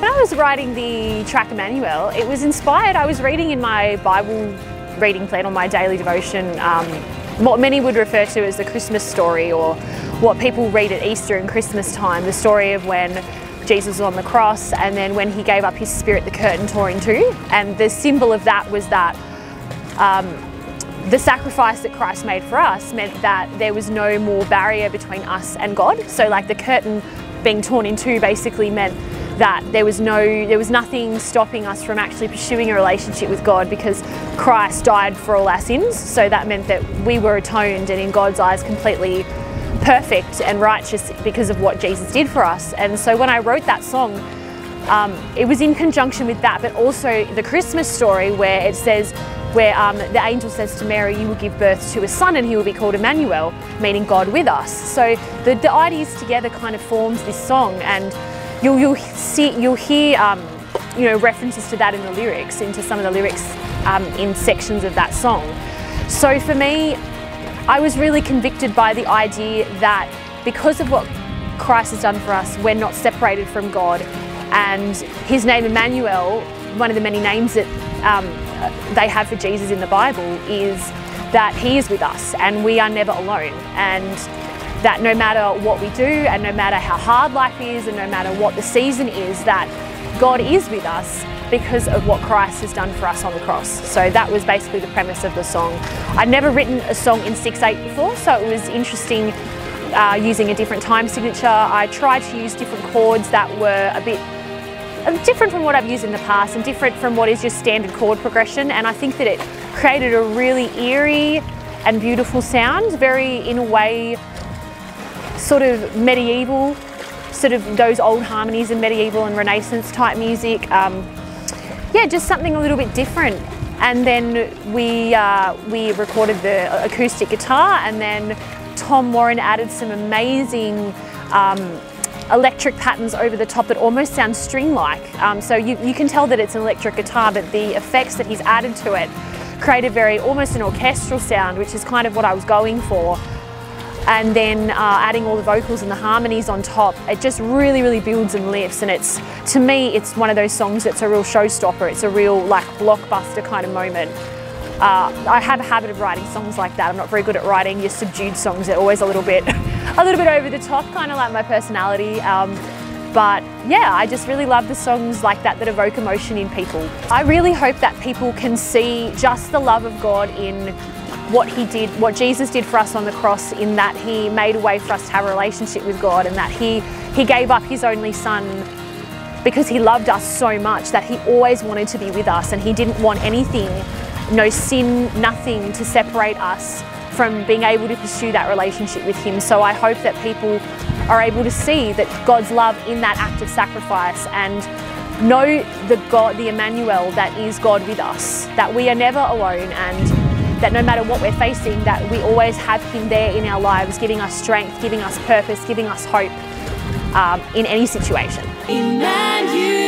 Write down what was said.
When I was writing the track Emmanuel, it was inspired. I was reading in my Bible reading plan on my daily devotion what many would refer to as the Christmas story, or what people read at Easter and Christmas time, the story of when Jesus was on the cross and then when he gave up his spirit, the curtain tore in two. And the symbol of that was that the sacrifice that Christ made for us meant that there was no more barrier between us and God. So like the curtain being torn in two basically meant that there was nothing stopping us from actually pursuing a relationship with God, because Christ died for all our sins. So that meant that we were atoned and in God's eyes completely perfect and righteous because of what Jesus did for us. And so when I wrote that song, it was in conjunction with that, but also the Christmas story where it says, where the angel says to Mary, you will give birth to a son and he will be called Emmanuel, meaning God with us. So the ideas together kind of forms this song, and you'll hear references to that in the lyrics, into some of the lyrics in sections of that song. So for me, I was really convicted by the idea that because of what Christ has done for us, we're not separated from God. And his name Emmanuel, one of the many names that they have for Jesus in the Bible, is that he is with us and we are never alone. And that no matter what we do and no matter how hard life is and no matter what the season is, that God is with us because of what Christ has done for us on the cross. So that was basically the premise of the song. I'd never written a song in 6/8 before, so it was interesting using a different time signature. I tried to use different chords that were a bit different from what I've used in the past and different from what is just standard chord progression, and I think that it created a really eerie and beautiful sound, very, in a way, sort of medieval, sort of those old harmonies in medieval and Renaissance type music. Yeah, just something a little bit different. And then we recorded the acoustic guitar, and then Tom Warren added some amazing electric patterns over the top that almost sound string-like. So you can tell that it's an electric guitar, but the effects that he's added to it create a almost an orchestral sound, which is kind of what I was going for. And then adding all the vocals and the harmonies on top, it just really, really builds and lifts. And to me, it's one of those songs that's a real showstopper. It's a real like blockbuster kind of moment. I have a habit of writing songs like that. I'm not very good at writing your subdued songs. They're always a little bit over the top, kind of like my personality. But yeah, I just really love the songs like that that evoke emotion in people. I really hope that people can see just the love of God in what he did, what Jesus did for us on the cross, in that he made a way for us to have a relationship with God, and that he gave up his only son because he loved us so much that he always wanted to be with us, and he didn't want anything, no sin, nothing to separate us from being able to pursue that relationship with him. So I hope that people are able to see that God's love in that act of sacrifice, and know the Emmanuel that is God with us, that we are never alone, and that no matter what we're facing, that we always have him there in our lives, giving us strength, giving us purpose, giving us hope in any situation. Emmanuel.